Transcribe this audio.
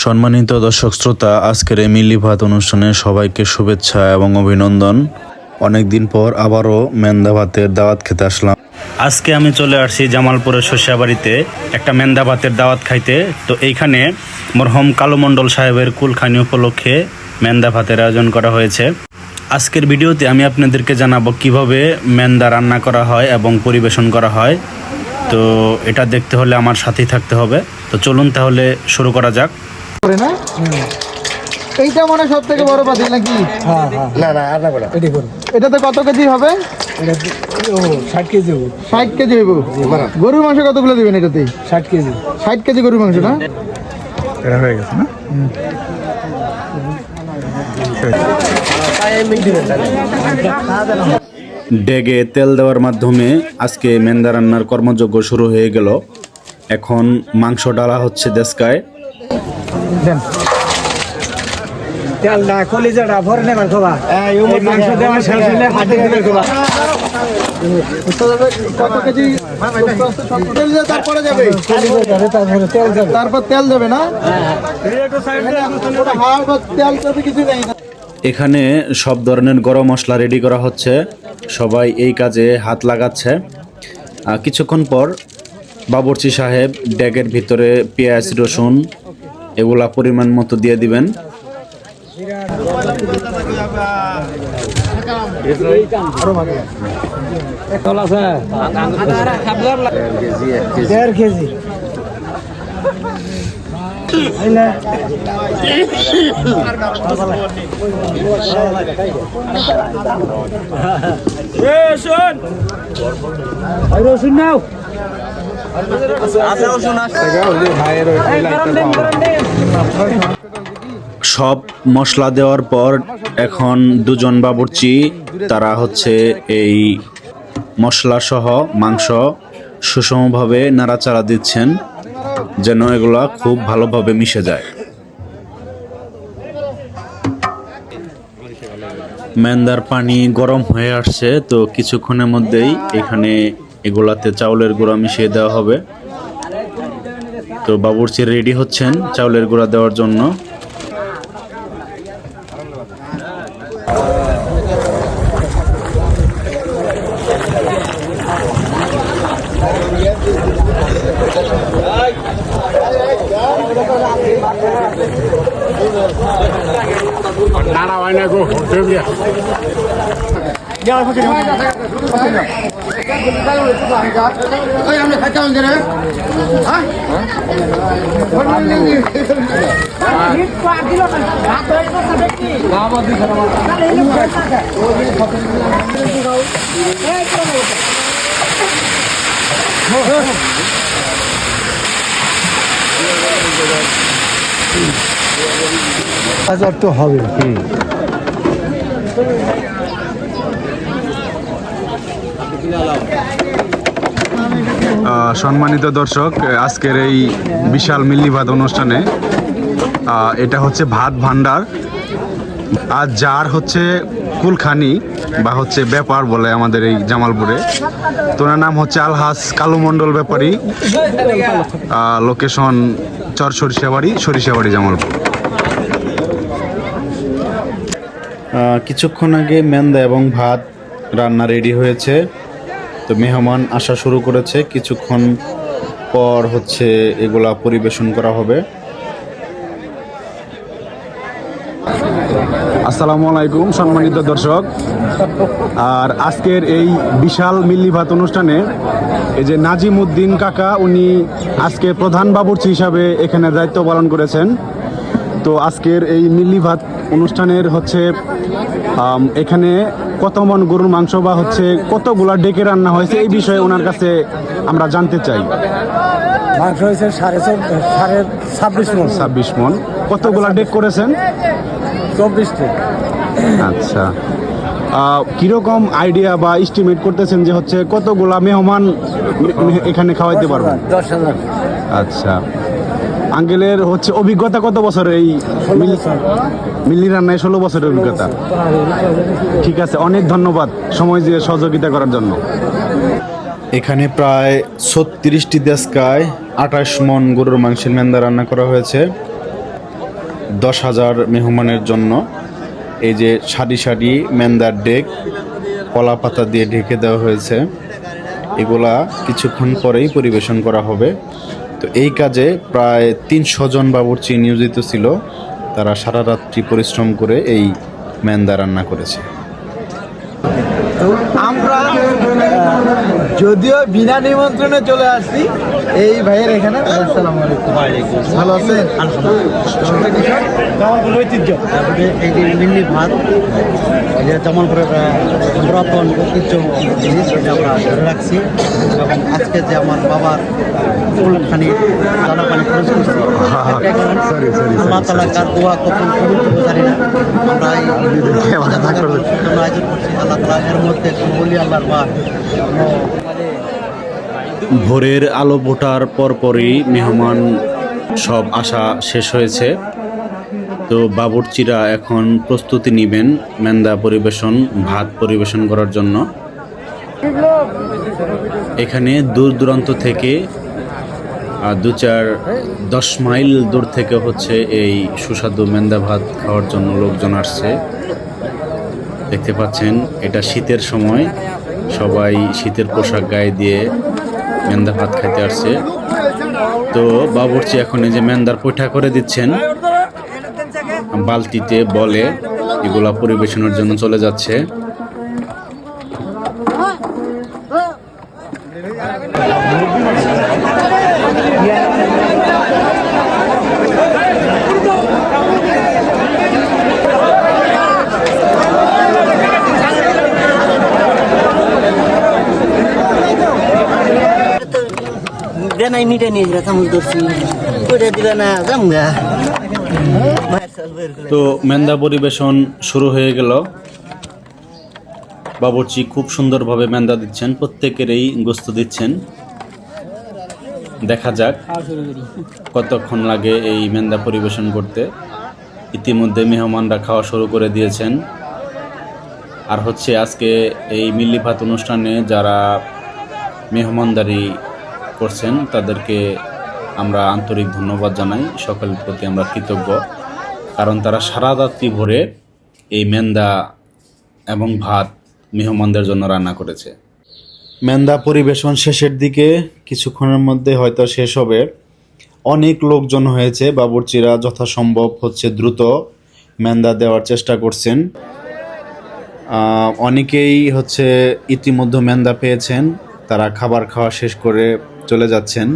সম্মানিত দর্শক শ্রোতা, আজকের এই মিল্লি ভাত অনুষ্ঠানে সবাইকে শুভেচ্ছা এবং অভিনন্দন। অনেকদিন পর আবারও মেন্দা ভাতের দাওয়াত খেতে আসলাম। আজকে আমি চলে আসছি জামালপুরের শস্যাবাড়িতে একটা মেন্দা ভাতের দাওয়াত খাইতে। তো এইখানে মরহম কালু মণ্ডল সাহেবের কুলখানি উপলক্ষে মেন্দা ভাতের আয়োজন করা হয়েছে। আজকের ভিডিওতে আমি আপনাদেরকে জানাবো কিভাবে মেন্দা রান্না করা হয় এবং পরিবেশন করা হয়। তো এটা দেখতে হলে আমার সাথেই থাকতে হবে। তো চলুন তাহলে শুরু করা যাক। এইটা মানে সব থেকে বড় পাতিল নাকি? এটাতে কত কেজি হবে? 60 কেজি। 60 কেজি হইব। গরুর মাংস কতগুলো দিবেন এটাতে? 60 কেজি। 60 কেজি গরুর মাংস না? এটা হয়ে গেছে না? ডেগে তেল দেওয়ার মাধ্যমে আজকে মেন্দা রান্নার কর্মযজ্ঞ শুরু হয়ে গেল। এখন মাংস ডালা হচ্ছে দেশকায়। তেলটা কলিজাটা ভরে নেবার খোবা। এই মাংস দেওয়া শেষ হলে হাতে দিবে খোবা। কত কেজি? তারপরে যাবে, তারপর তেল যাবে না? তেল যাবে কিছু নেই। এখানে সব ধরনের গরম মশলা রেডি করা হচ্ছে। সবাই এই কাজে হাত লাগাচ্ছে। কিছুক্ষণ পর বাবুর্চি সাহেব ডেগের ভিতরে পেঁয়াজ, রসুন এগুলা পরিমাণ মতো দিয়ে দিবেন। রসুন নাও। সব মশলা দেওয়ার পর এখন দুজন বাবুর্চি তারা হচ্ছে এই মশলা সহ মাংস সুষমভাবে নাড়াচাড়া দিচ্ছেন যেন এগুলা খুব ভালোভাবে মিশে যায়। মেন্দার পানি গরম হয়ে আসছে, তো কিছুক্ষণের মধ্যেই এখানে এগুলাতে চাউলের গুঁড়া মিশিয়ে দেওয়া হবে। তো বাবুর্চি রেডি হচ্ছেন চাউলের গুঁড়া দেওয়ার জন্য। হাজার তো হবে। সম্মানিত দর্শক, আজকের এই বিশাল মিল্লি ভাত অনুষ্ঠানে এটা হচ্ছে ভাত ভান্ডার। আর যার হচ্ছে কুলখানি বা হচ্ছে ব্যাপার বলে আমাদের এই জামালপুরে, তো ওনার নাম হচ্ছে আলহাজ কালু মণ্ডল ব্যাপারী। লোকেশন চর সরিষাবাড়ি জামালপুর। কিছুক্ষণ আগে মেন্দা এবং ভাত রান্না রেডি হয়েছে। তো মেহমান আসা শুরু করেছে। কিছুক্ষণ পর হচ্ছে এগুলা পরিবেশন করা হবে। আসসালামু আলাইকুম সম্মানিত দর্শক। আর আজকের এই বিশাল মিল্লি ভাত অনুষ্ঠানে এই যে নাজিম উদ্দিন কাকা, উনি আজকে প্রধান বাবুর্চি হিসাবে এখানে দায়িত্ব পালন করেছেন। তো আজকের এই মিল্লি ভাত অনুষ্ঠানের হচ্ছে এখানে কত মন গরুর মাংস বা হচ্ছে কতগুলা ডেকে রান্না হয়েছে এই বিষয়ে ওনার কাছে আমরা জানতে চাই। মাংস হয়েছে 26 মন। কতগুলা ডেক করেছেন? 24টি। আচ্ছা, কিরকম আইডিয়া বা এস্টিমেট করতেছেন যে হচ্ছে কতগুলা মেহমান এখানে খাওয়াইতে পারবেন? 10,000। আচ্ছা, আঙ্কেলের হচ্ছে অভিজ্ঞতা কত বছরের এই মিল্লি রান্নায়? 16 বছরের অভিজ্ঞতা। ঠিক আছে, অনেক ধন্যবাদ সময় দিয়ে সহযোগিতা করার জন্য। এখানে প্রায় 36টি দেশকায় 28 মন গরুর মাংসের মেন্দা রান্না করা হয়েছে 10,000 মেহমানের জন্য। এই যে সারি সারি মেন্দার ডেক কলা পাতা দিয়ে ঢেকে দেওয়া হয়েছে, এগুলা কিছুক্ষণ পরেই পরিবেশন করা হবে। তো এই কাজে প্রায় 300 জন বাবুর্চি নিয়োজিত ছিল, তারা সারা রাত্রি পরিশ্রম করে এই মেন্দা রান্না করেছে। আমরা যদিও বিনা নিমন্ত্রণে চলে আসছি এই ভাইয়ের এখানে। আসসালামু আলাইকুম। ভালো আছেন? ঐতিহ্য এই যে মিল্লি ভাত, এই যে জামালপুরের পুরাতন ঐতিহ্য জিনিস, এটা আমরা ধরে রাখছি। এবং আজকে যে আমার বাবার ফুলখানি দানা পানি খরচ করছি, আল্লাহ তালা কার দোয়া কখন কবুল করবো জানি না। আমরা এই আয়োজন করছি, আল্লাহ তালা এর মধ্যে বলি আল্লাহর বা ভোরের আলো ফোটার পরপরই মেহমান সব আসা শেষ হয়েছে। তো বাবুর্চিরা এখন প্রস্তুতি নেবেন মেন্দা পরিবেশন, ভাত পরিবেশন করার জন্য। এখানে দূর দূরান্ত থেকে 10 মাইল দূর থেকে হচ্ছে এই সুস্বাদু মেন্দা ভাত খাওয়ার জন্য লোকজন আসছে। দেখতে পাচ্ছেন এটা শীতের সময়, সবাই শীতের পোশাক গায়ে দিয়ে মেন্দা ভাত খাইতে আসছে। তো বাবুর্চি এখন এই যে মেন্দার পিঠা করে দিচ্ছেন বালতিতে, বলে এগুলা পরিবেশনের জন্য চলে যাচ্ছে। দেনাই মিটে নিয়ে যা চামচ ধরছি ওইটা দিবে না জামগা। তো মেন্দা পরিবেশন শুরু হয়ে গেল। বাবুর্চি খুব সুন্দরভাবে মেন্দা দিচ্ছেন, প্রত্যেকেরই গোস্ত দিচ্ছেন। দেখা যাক কতক্ষণ লাগে এই মেন্দা পরিবেশন করতে। ইতিমধ্যে মেহমানরা খাওয়া শুরু করে দিয়েছেন। আর হচ্ছে আজকে এই মিল্লি ভাত অনুষ্ঠানে যারা মেহমানদারি করছেন তাদেরকে আমরা আন্তরিক ধন্যবাদ জানাই, সকলের প্রতি আমরা কৃতজ্ঞ, কারণ তারা সারা রাত্রি ভরে এই মেন্দা এবং ভাত মেহমানদের জন্য রান্না করেছে। মেন্দা পরিবেশন শেষের দিকে, কিছুক্ষণের মধ্যে হয়তো শেষ হবে। অনেক লোকজন হয়েছে, বাবুর্চিরা যথাসম্ভব হচ্ছে দ্রুত মেন্দা দেওয়ার চেষ্টা করছেন। অনেকেই হচ্ছে ইতিমধ্যে মেন্দা পেয়েছেন, তারা খাবার খাওয়া শেষ করে চলে যাচ্ছেন।